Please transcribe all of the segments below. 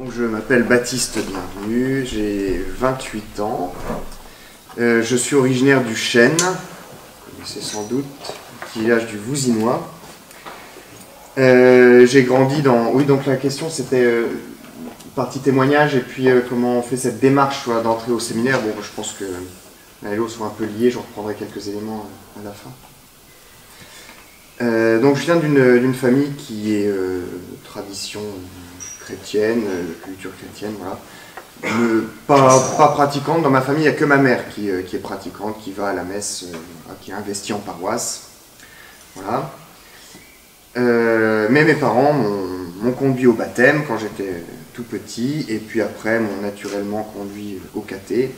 Donc je m'appelle Baptiste Bienvenu, j'ai 28 ans. Je suis originaire du Chêne, vous connaissez sans doute, village du Vouzinois. J'ai grandi dans... Oui, donc la question c'était partie témoignage et puis comment on fait cette démarche d'entrée au séminaire. Bon, je pense que l'un et l'autre sont un peu liés, j'en reprendrai quelques éléments à la fin. Donc je viens d'une famille qui est tradition chrétienne, culture chrétienne, voilà. Pas pratiquante. Dans ma famille, il n'y a que ma mère qui est pratiquante, qui va à la messe, qui est investie en paroisse. Voilà. Mais mes parents m'ont conduit au baptême quand j'étais tout petit, et puis après m'ont naturellement conduit au caté.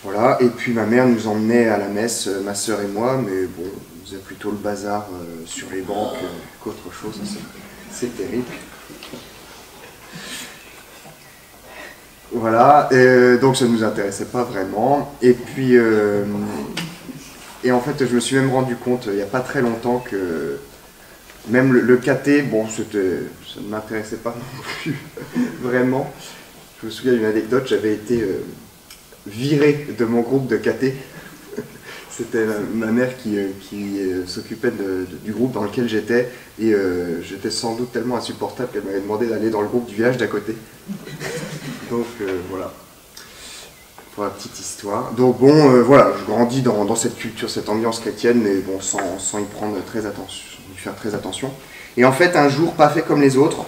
Voilà. Et puis ma mère nous emmenait à la messe, ma sœur et moi, mais bon, on faisait plutôt le bazar sur les bancs qu'autre chose. C'est terrible. Voilà, donc ça ne nous intéressait pas vraiment. Et puis, et en fait, je me suis même rendu compte il n'y a pas très longtemps que même le caté, bon, ça ne m'intéressait pas non plus vraiment. Je me souviens d'une anecdote, j'avais été viré de mon groupe de caté. C'était ma mère qui s'occupait du groupe dans lequel j'étais, et j'étais sans doute tellement insupportable qu'elle m'avait demandé d'aller dans le groupe du village d'à côté. Donc voilà, pour la petite histoire. Donc bon, voilà, je grandis dans cette culture, cette ambiance chrétienne, mais bon, sans y prendre y faire très attention. Et en fait, un jour, pas fait comme les autres,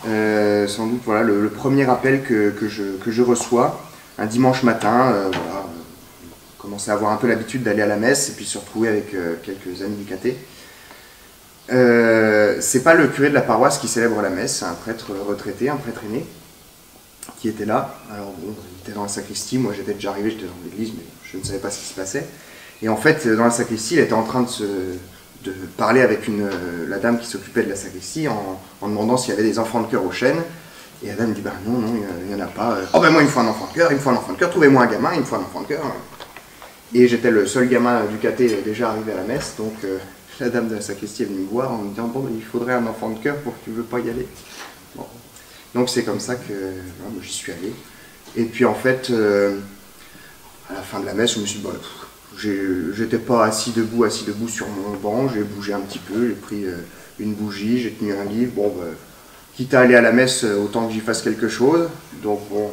sans doute, voilà, le premier appel que je reçois, un dimanche matin, voilà, commencer à avoir un peu l'habitude d'aller à la messe et puis se retrouver avec quelques amis du caté. C'est pas le curé de la paroisse qui célèbre la messe, c'est un prêtre retraité, un prêtre aîné qui était là. Alors bon, il était dans la sacristie, moi j'étais déjà arrivé, j'étais dans l'église, mais je ne savais pas ce qui se passait. Et en fait, dans la sacristie, il était en train de parler avec la dame qui s'occupait de la sacristie en demandant s'il y avait des enfants de chœur au Chêne. Et la dame me dit, bah non, il n'y en a pas. Oh ben moi il me faut un enfant de chœur, trouvez-moi un gamin, il me faut un enfant de chœur. Et j'étais le seul gamin du caté déjà arrivé à la messe, donc la dame de la sacristie est venue me voir en me disant, bon, il faudrait un enfant de chœur pour que tu ne veux pas y aller. Bon. Donc c'est comme ça que voilà, j'y suis allé. Et puis en fait, à la fin de la messe, je me suis dit, bah, j'étais pas assis debout sur mon banc, j'ai bougé un petit peu, j'ai pris une bougie, j'ai tenu un livre, bon, bah, quitte à aller à la messe, autant que j'y fasse quelque chose. Donc bon,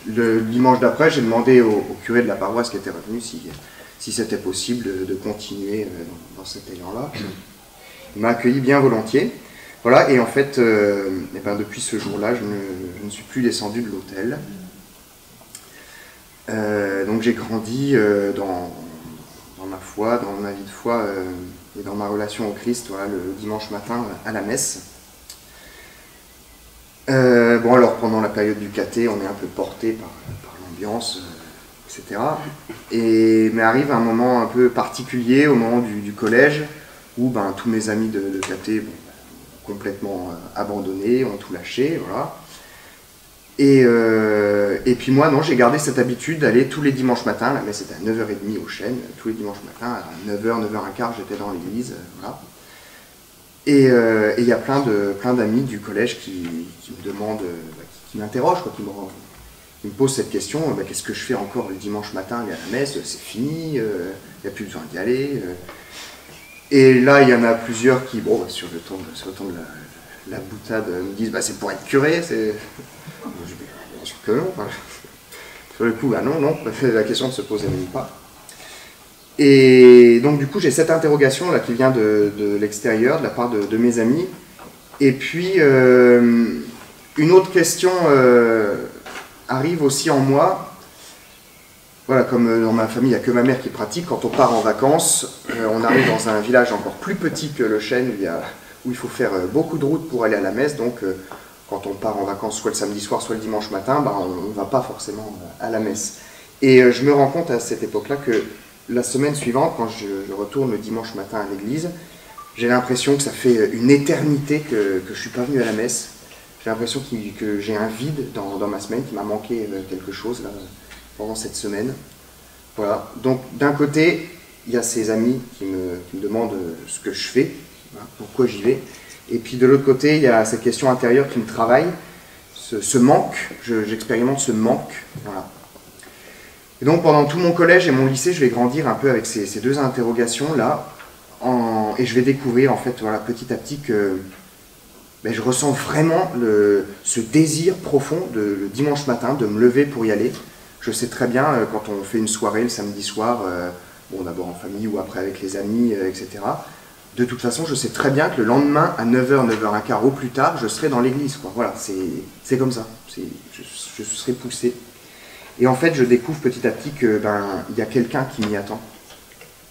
le dimanche d'après, j'ai demandé au curé de la paroisse qui était revenu si c'était possible de continuer dans cet élan-là. Il m'a accueilli bien volontiers. Voilà, et en fait, et ben depuis ce jour-là, je ne suis plus descendu de l'autel. Donc j'ai grandi dans ma foi, dans ma vie de foi et dans ma relation au Christ, voilà, le dimanche matin à la messe. Bon, alors pendant la période du caté, on est un peu porté par l'ambiance, etc. Mais arrive un moment un peu particulier, au moment du collège, où ben, tous mes amis de caté, bon, complètement abandonnés, ont tout lâché, voilà. Et puis moi, non, j'ai gardé cette habitude d'aller tous les dimanches matins, la messe était à 9h30 au Chêne, tous les dimanches matins, à 9h, 9h15, j'étais dans l'église, voilà. Et il y a plein d'amis du collège qui me demandent, qui m'interrogent, qui me posent cette question, qu'est-ce que je fais encore le dimanche matin, aller à la messe, c'est fini, il n'y a plus besoin d'y aller. Et là, il y en a plusieurs qui, bon, sur le ton de la boutade, me disent, c'est pour être curé, c'est... Bien sûr que non. Sur le coup, non, la question ne se posait même pas. Et donc du coup j'ai cette interrogation là qui vient de l'extérieur, de la part de mes amis. Et puis une autre question arrive aussi en moi. Voilà, comme dans ma famille il n'y a que ma mère qui pratique, quand on part en vacances, on arrive dans un village encore plus petit que le Chêne, où il faut faire beaucoup de route pour aller à la messe. Donc quand on part en vacances soit le samedi soir, soit le dimanche matin, on ne va pas forcément à la messe. Et je me rends compte à cette époque-là que la semaine suivante, quand je retourne le dimanche matin à l'église, j'ai l'impression que ça fait une éternité que je ne suis pas venu à la messe. J'ai l'impression que j'ai un vide dans ma semaine, qu'il m'a manqué quelque chose là, pendant cette semaine. Voilà. Donc d'un côté, il y a ces amis qui me demandent ce que je fais, pourquoi j'y vais. Et puis de l'autre côté, il y a cette question intérieure qui me travaille ce manque, j'expérimente ce manque, voilà. Et donc pendant tout mon collège et mon lycée, je vais grandir un peu avec ces deux interrogations-là, et je vais découvrir en fait, voilà, petit à petit que je ressens vraiment ce désir profond le dimanche matin de me lever pour y aller. Je sais très bien quand on fait une soirée le samedi soir, bon d'abord en famille ou après avec les amis, etc. De toute façon, je sais très bien que le lendemain, à 9h, 9h15 au plus tard, je serai dans l'église, quoi. Voilà, c'est comme ça. Je serai poussé. Et en fait, je découvre petit à petit que y a quelqu'un qui m'y attend.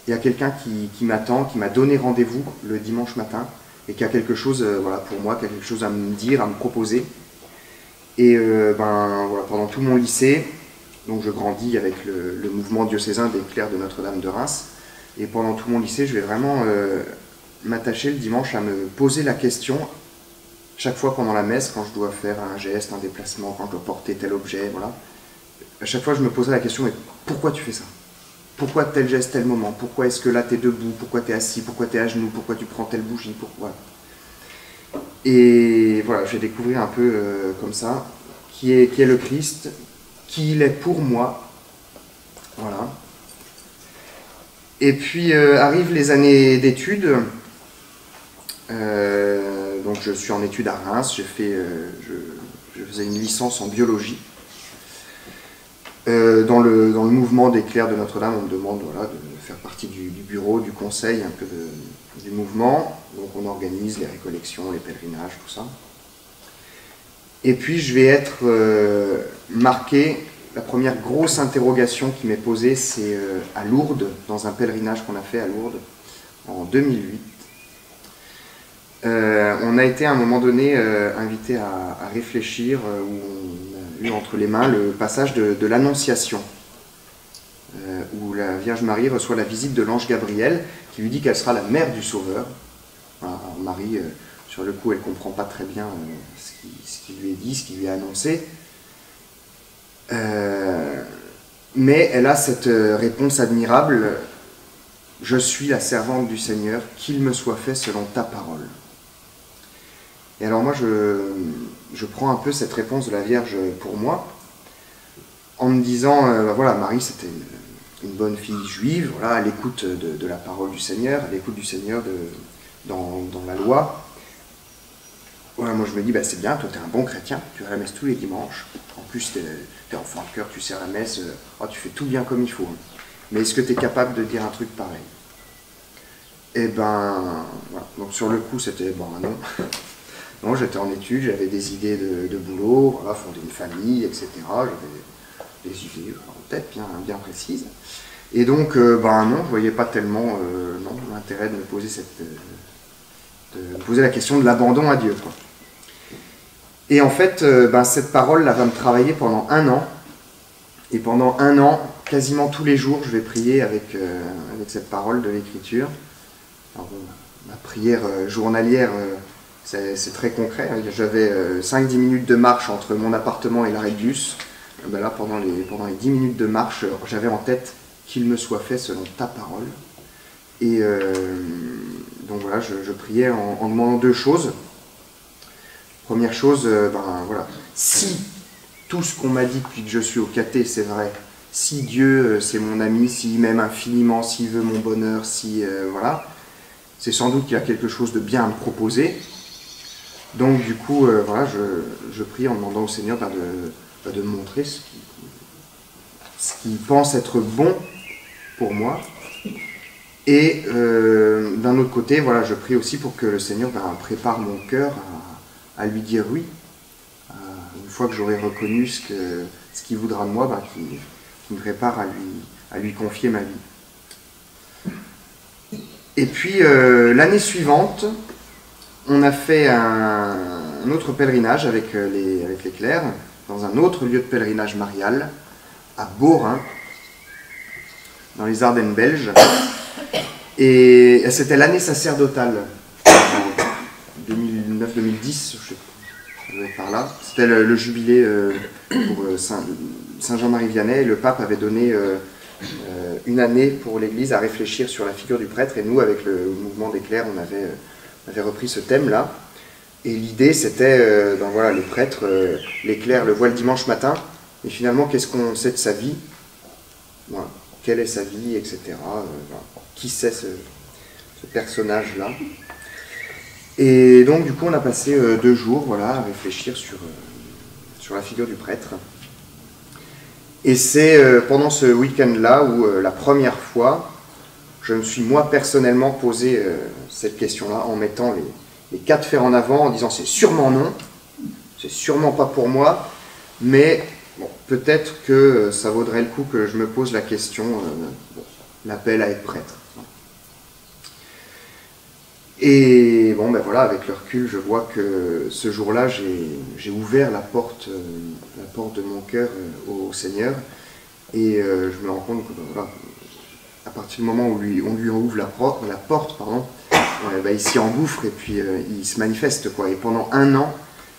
Il y a quelqu'un qui m'attend, qui m'a donné rendez-vous le dimanche matin, et qui a quelque chose, voilà, pour moi, qui a quelque chose à me dire, à me proposer. Et voilà, pendant tout mon lycée, donc je grandis avec le mouvement diocésain des clercs de Notre-Dame de Reims, et pendant tout mon lycée, je vais vraiment m'attacher le dimanche à me poser la question, chaque fois pendant la messe, quand je dois faire un geste, un déplacement, quand je dois porter tel objet, voilà. À chaque fois, je me posais la question, mais pourquoi tu fais ça? Pourquoi tel geste, tel moment? Pourquoi est-ce que là, tu es debout? Pourquoi tu es assis? Pourquoi tu es à genoux? Pourquoi tu prends telle bougie? Pourquoi? Et voilà, je vais découvrir un peu comme ça, qui est le Christ, qui il est pour moi. Voilà. Et puis arrivent les années d'études. Donc je suis en études à Reims, je faisais une licence en biologie. Dans le mouvement des clercs de Notre-Dame, on me demande, voilà, de faire partie du bureau, du conseil, un peu du mouvement. Donc on organise les récollections, les pèlerinages, tout ça. Et puis je vais être marqué, la première grosse interrogation qui m'est posée, c'est à Lourdes, dans un pèlerinage qu'on a fait à Lourdes en 2008. On a été à un moment donné invité à réfléchir, où on a eu entre les mains le passage de l'Annonciation, où la Vierge Marie reçoit la visite de l'ange Gabriel, qui lui dit qu'elle sera la mère du Sauveur. Voilà, alors Marie, sur le coup, elle ne comprend pas très bien ce qui lui est dit, ce qui lui est annoncé. Mais elle a cette réponse admirable: je suis la servante du Seigneur, qu'il me soit fait selon ta parole. Et alors moi, je prends un peu cette réponse de la Vierge pour moi, en me disant, voilà, Marie, c'était une bonne fille juive, voilà, à l'écoute de la parole du Seigneur, à l'écoute du Seigneur dans la loi. Voilà, moi je me dis, c'est bien, toi tu es un bon chrétien, tu vas à la messe tous les dimanches, en plus tu es enfant de cœur, tu sers la messe, tu fais tout bien comme il faut. Mais est-ce que tu es capable de dire un truc pareil? Et voilà. Donc sur le coup, c'était, non. Non, j'étais en études, j'avais des idées de boulot, voilà, fonder une famille, etc. J'avais des idées en tête bien précises. Et donc, non, je ne voyais pas tellement l'intérêt de me poser la question de l'abandon à Dieu, quoi. Et en fait, cette parole-là va me travailler pendant 1 an. Et pendant 1 an, quasiment tous les jours, je vais prier avec cette parole de l'Écriture. Alors bon, ma prière journalière, c'est très concret. J'avais 5-10 minutes de marche entre mon appartement et l'arrêt de bus. Là, pendant les 10 minutes de marche, j'avais en tête qu'il me soit fait selon ta parole. Et donc voilà, je priais en demandant 2 choses. Première chose, voilà, si tout ce qu'on m'a dit depuis que je suis au caté, c'est vrai, si Dieu c'est mon ami, s'il m'aime infiniment, s'il veut mon bonheur, voilà, c'est sans doute qu'il y a quelque chose de bien à me proposer. Donc du coup, voilà, je prie en demandant au Seigneur de me montrer ce qui pense être bon pour moi. Et d'un autre côté, voilà, je prie aussi pour que le Seigneur prépare mon cœur à lui dire oui. Une fois que j'aurai reconnu ce qu'il voudra de moi, qu'il me prépare à lui confier ma vie. Et puis l'année suivante, on a fait un autre pèlerinage avec les clercs, dans un autre lieu de pèlerinage marial, à Beaurain, dans les Ardennes belges. Et c'était l'année sacerdotale, 2009-2010, je sais pas, par là. C'était le jubilé pour Saint Jean-Marie Vianney, et le pape avait donné 1 année pour l'Église à réfléchir sur la figure du prêtre, et nous, avec le mouvement des clercs, on avait repris ce thème-là. Et l'idée, c'était, ben voilà, les prêtres, les clercs le voient le dimanche matin, et finalement, qu'est-ce qu'on sait de sa vie? Voilà. Quelle est sa vie, etc. Voilà. Qui c'est ce personnage-là? Et donc, du coup, on a passé 2 jours, voilà, à réfléchir sur la figure du prêtre. Et c'est pendant ce week-end-là où, la première fois, je me suis, moi, personnellement, posé cette question-là, en mettant les 4 fers en avant, en disant c'est sûrement non, c'est sûrement pas pour moi, mais bon, peut-être que ça vaudrait le coup que je me pose la question, l'appel à être prêtre. Et bon, ben voilà, avec le recul, je vois que ce jour-là, j'ai ouvert la porte de mon cœur au Seigneur, et je me rends compte que, ben voilà, à partir du moment où on lui ouvre la porte, ben, il s'y engouffre et puis il se manifeste, quoi. Et pendant 1 an,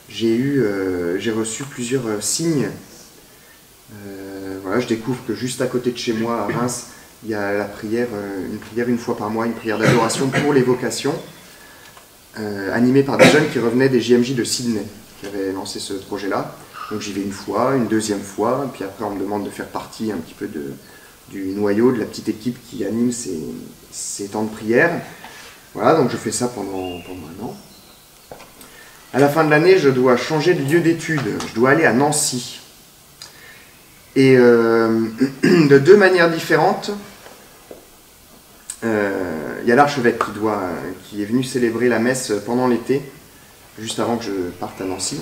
j'ai reçu plusieurs signes. Voilà, je découvre que juste à côté de chez moi, à Reims, il y a la prière, une prière 1 fois par mois, une prière d'adoration pour les vocations, animée par des jeunes qui revenaient des JMJ de Sydney, qui avaient lancé ce projet-là. Donc j'y vais 1 fois, une 2e fois, et puis après on me demande de faire partie un petit peu du noyau, de la petite équipe qui anime ces temps de prière. Voilà, donc je fais ça pendant 1 an. À la fin de l'année, je dois changer de lieu d'études, je dois aller à Nancy. Et de 2 manières différentes, il y a l'archevêque qui est venu célébrer la messe pendant l'été, juste avant que je parte à Nancy,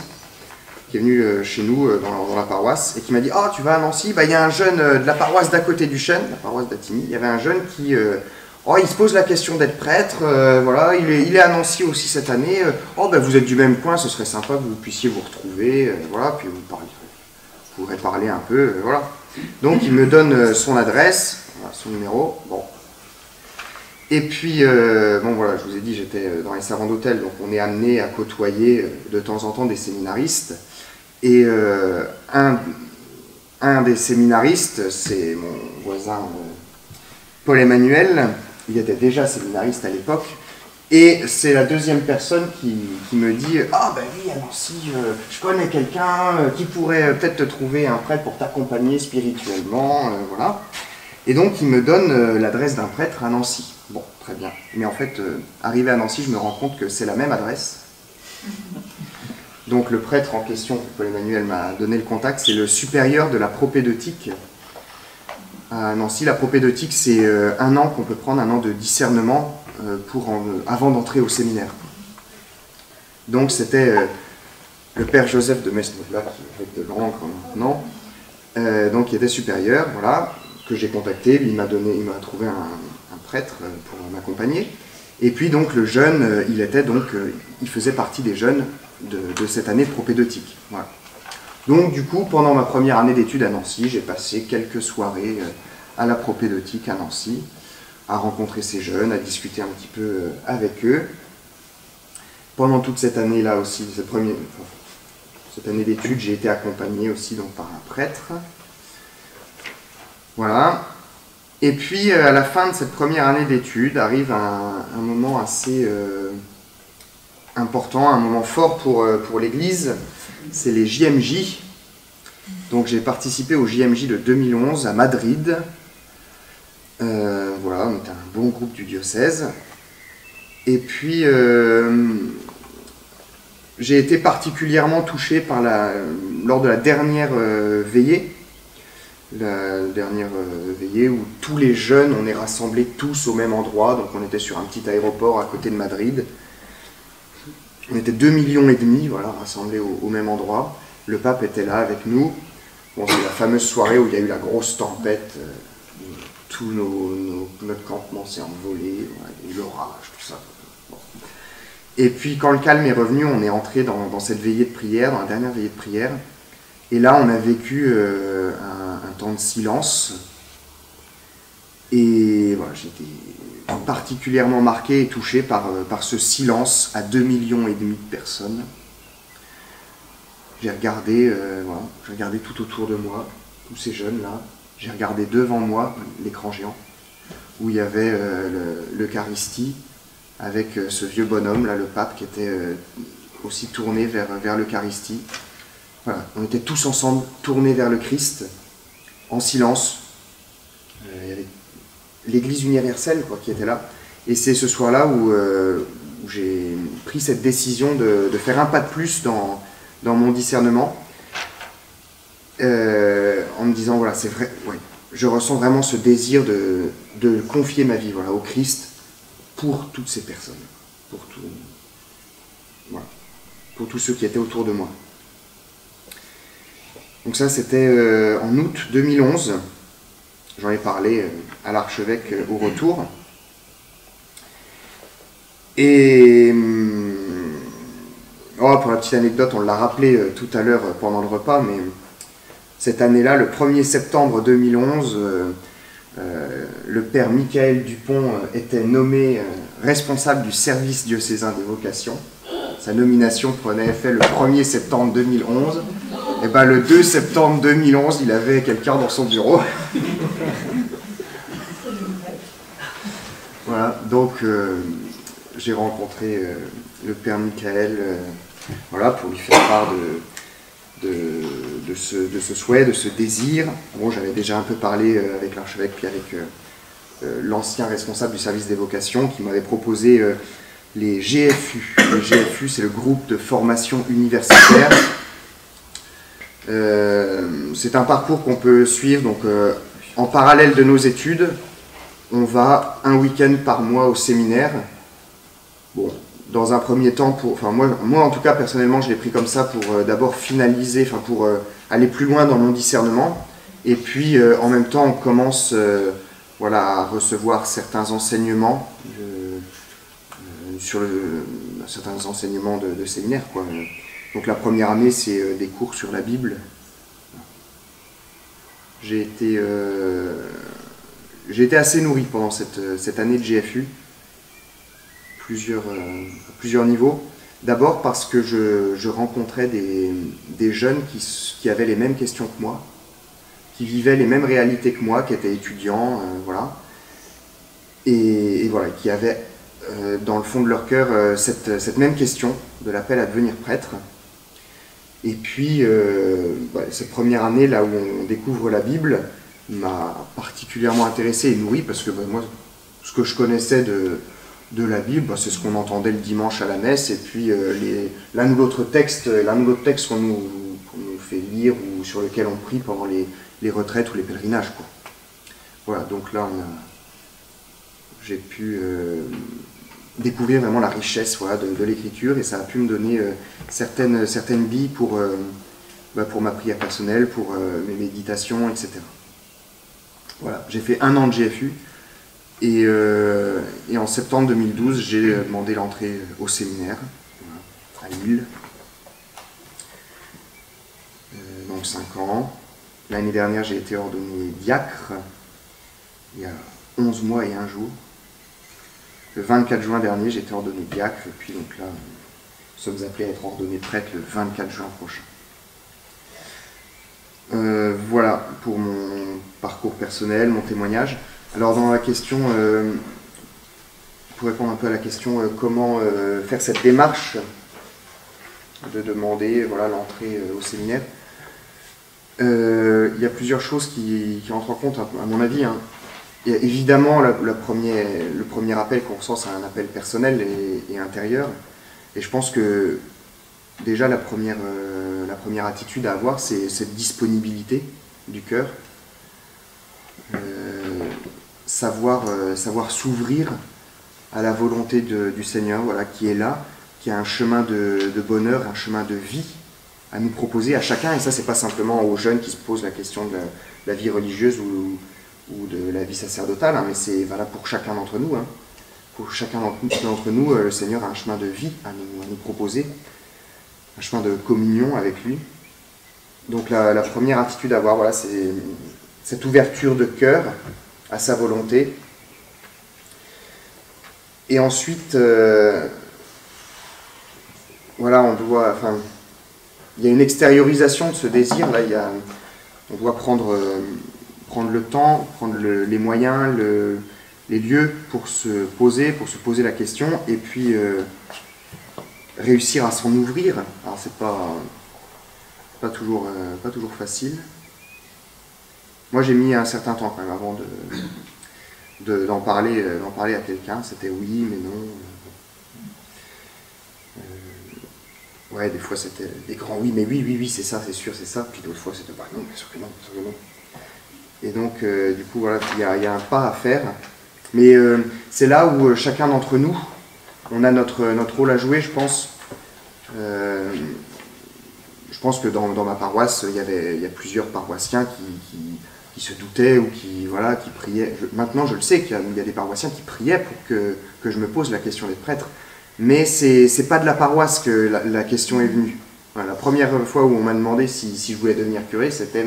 qui est venu chez nous dans la paroisse, et qui m'a dit « Ah, tu vas à Nancy ?» Bah, il y a un jeune de la paroisse d'à côté du Chêne, la paroisse d'Attigny, il y avait un jeune qui... il se pose la question d'être prêtre, voilà, il est à Nancy aussi cette année, vous êtes du même coin, ce serait sympa que vous puissiez vous retrouver, voilà, puis vous pourrez parler un peu, voilà. Donc il me donne son adresse, voilà, son numéro, bon. Et puis, bon voilà, je vous ai dit, j'étais dans les servants d'hôtel, donc on est amené à côtoyer de temps en temps des séminaristes. Et un des séminaristes, c'est mon voisin Paul-Emmanuel, il était déjà séminariste à l'époque, et c'est la 2e personne qui me dit « Ah ben oui, à Nancy, je connais quelqu'un qui pourrait peut-être te trouver un prêtre pour t'accompagner spirituellement, voilà. » Et donc il me donne l'adresse d'un prêtre à Nancy. Bon, très bien. Mais en fait, arrivé à Nancy, je me rends compte que c'est la même adresse. Donc le prêtre en question, Paul-Emmanuel m'a donné le contact, c'est le supérieur de la propédeutique à Nancy. La propédeutique, c'est 1 an qu'on peut prendre, 1 an de discernement avant d'entrer au séminaire. Donc c'était le père Joseph de Mesnevla, qui est de l'encre maintenant, donc qui était supérieur, voilà, que j'ai contacté, il m'a trouvé un prêtre pour m'accompagner. Et puis donc le jeune, il faisait partie des jeunes de cette année de propédeutique. Voilà. Donc du coup, pendant ma première année d'études à Nancy, j'ai passé quelques soirées à la propédeutique à Nancy, à rencontrer ces jeunes, à discuter un petit peu avec eux. Pendant toute cette année-là aussi, cette année d'études, j'ai été accompagné aussi donc, par un prêtre. Voilà. Et puis, à la fin de cette première année d'études, arrive un moment assez important, un moment fort pour l'Église, c'est les JMJ. Donc j'ai participé au JMJ de 2011 à Madrid. Voilà, on était un bon groupe du diocèse. Et puis, j'ai été particulièrement touché lors de la dernière veillée. La dernière veillée où tous les jeunes, on est rassemblés tous au même endroit. Donc on était sur un petit aéroport à côté de Madrid. On était 2,5 millions, voilà, rassemblés au même endroit. Le pape était là avec nous. Bon, c'est la fameuse soirée où il y a eu la grosse tempête. Tout notre campement s'est envolé. Voilà, il y a eu l'orage, tout ça. Bon. Et puis quand le calme est revenu, on est entré dans cette veillée de prière, dans la dernière veillée de prière. Et là, on a vécu un temps de silence. Et voilà, j'étais particulièrement marqué et touché par ce silence à 2,5 millions de personnes. J'ai regardé tout autour de moi, tous ces jeunes-là. J'ai regardé devant moi l'écran géant, où il y avait l'Eucharistie, avec ce vieux bonhomme, là, le pape, qui était aussi tournés vers l'Eucharistie. Voilà, on était tous ensemble, tournés vers le Christ, en silence. Il y avait l'Église universelle qui était là. Et c'est ce soir-là où j'ai pris cette décision de faire un pas de plus dans mon discernement, en me disant, voilà, c'est vrai, ouais, je ressens vraiment ce désir de confier ma vie, voilà, au Christ pour toutes ces personnes, voilà, pour tous ceux qui étaient autour de moi. Donc ça, c'était en août 2011. J'en ai parlé à l'archevêque au retour. Et pour la petite anecdote, on l'a rappelé tout à l'heure pendant le repas, mais cette année-là, le 1er septembre 2011, le père Michael Dupont était nommé responsable du service diocésain des vocations. Sa nomination prenait effet le 1er septembre 2011. Et ben le 2 septembre 2011, il avait quelqu'un dans son bureau. Voilà, donc j'ai rencontré le père Michael voilà, pour lui faire part de ce souhait, de ce désir. Bon, j'avais déjà un peu parlé avec l'archevêque, puis avec l'ancien responsable du service des vocations qui m'avait proposé les GFU. Les GFU, c'est le groupe de formation universitaire. C'est un parcours qu'on peut suivre donc, en parallèle de nos études. On va un week-end par mois au séminaire. Bon, dans un premier temps, moi en tout cas personnellement je l'ai pris comme ça pour d'abord finaliser, pour aller plus loin dans mon discernement. Et puis en même temps on commence voilà, à recevoir certains enseignements certains enseignements de séminaire, quoi. Donc la première année c'est des cours sur la Bible. J'ai été assez nourri pendant cette année de GFU, plusieurs niveaux. D'abord parce que je rencontrais des jeunes qui avaient les mêmes questions que moi, qui vivaient les mêmes réalités que moi, qui étaient étudiants, voilà. Et voilà, qui avaient dans le fond de leur cœur cette même question de l'appel à devenir prêtre. Et puis, cette première année, là où on découvre la Bible, m'a particulièrement intéressé et nourri, parce que moi, ce que je connaissais de la Bible, c'est ce qu'on entendait le dimanche à la messe, et puis l'un ou l'autre texte qu'on nous fait lire ou sur lequel on prie pendant les retraites ou les pèlerinages, quoi. Voilà, donc là, j'ai pu découvrir vraiment la richesse, voilà, de l'écriture, et ça a pu me donner certaines billes pour ma prière personnelle, pour mes méditations, etc. Voilà, j'ai fait 1 an de GFU, et en septembre 2012, j'ai demandé l'entrée au séminaire, voilà, à Lille. Donc 5 ans. L'année dernière, j'ai été ordonné diacre, il y a 11 mois et 1 jour. Le 24 juin dernier, j'ai été ordonné diacre, et puis donc là, nous sommes appelés à être ordonnés prêtres le 24 juin prochain. Voilà pour mon parcours personnel, mon témoignage. Alors dans la question, pour répondre un peu à la question comment faire cette démarche de demander voilà, l'entrée au séminaire, il y a plusieurs choses qui entrent en compte, à mon avis, hein. Et évidemment, le premier appel qu'on ressent, c'est un appel personnel et intérieur. Et je pense que déjà la première attitude à avoir, c'est cette disponibilité du cœur. Savoir s'ouvrir à la volonté du Seigneur, voilà, qui est là, qui a un chemin de bonheur, un chemin de vie à nous proposer à chacun. Et ça, c'est pas simplement aux jeunes qui se posent la question de la vie religieuse ou de la vie sacerdotale, hein, mais c'est valable pour chacun d'entre nous. Hein. Pour chacun d'entre nous, le Seigneur a un chemin de vie à nous proposer, un chemin de communion avec lui. Donc la première attitude à avoir, voilà, c'est cette ouverture de cœur à sa volonté. Et ensuite, voilà, il y a une extériorisation de ce désir. Là, on doit prendre le temps, prendre les moyens, les lieux pour se poser la question, et puis réussir à s'en ouvrir. Alors c'est pas toujours facile. Moi j'ai mis un certain temps quand même avant d'en parler à quelqu'un. C'était oui, mais non. Ouais, des fois c'était des grands oui, mais oui, c'est ça, c'est sûr, c'est ça. Puis d'autres fois c'était bah non, bien sûr que non, bien sûr que non. Et donc, du coup, voilà, il y a un pas à faire. Mais c'est là où chacun d'entre nous, on a notre rôle à jouer, je pense. Je pense que dans ma paroisse, il y a plusieurs paroissiens qui se doutaient ou qui priaient. Maintenant, je le sais qu'il y a des paroissiens qui priaient pour que je me pose la question d'être prêtre. Mais c'est pas de la paroisse que la question est venue. Voilà, la première fois où on m'a demandé si je voulais devenir curé, c'était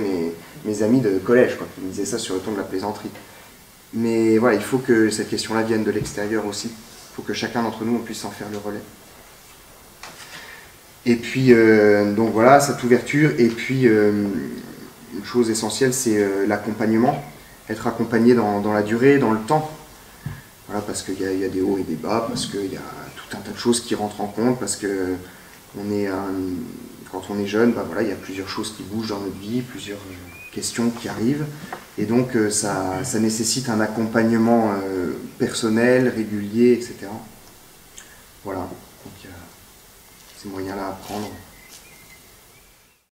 mes amis de collège, quoi, qui me disaient ça sur le ton de la plaisanterie. Mais voilà, il faut que cette question-là vienne de l'extérieur aussi. Il faut que chacun d'entre nous on puisse en faire le relais. Et puis, donc voilà, cette ouverture. Et puis, une chose essentielle, c'est l'accompagnement. Être accompagné dans la durée, dans le temps. Voilà, parce qu'il y a des hauts et des bas, parce qu'il y a tout un tas de choses qui rentrent en compte, parce que quand on est jeune, bah voilà, il y a plusieurs choses qui bougent dans notre vie, plusieurs questions qui arrivent. Et donc, ça nécessite un accompagnement personnel, régulier, etc. Voilà. Donc, il y a ces moyens-là à prendre.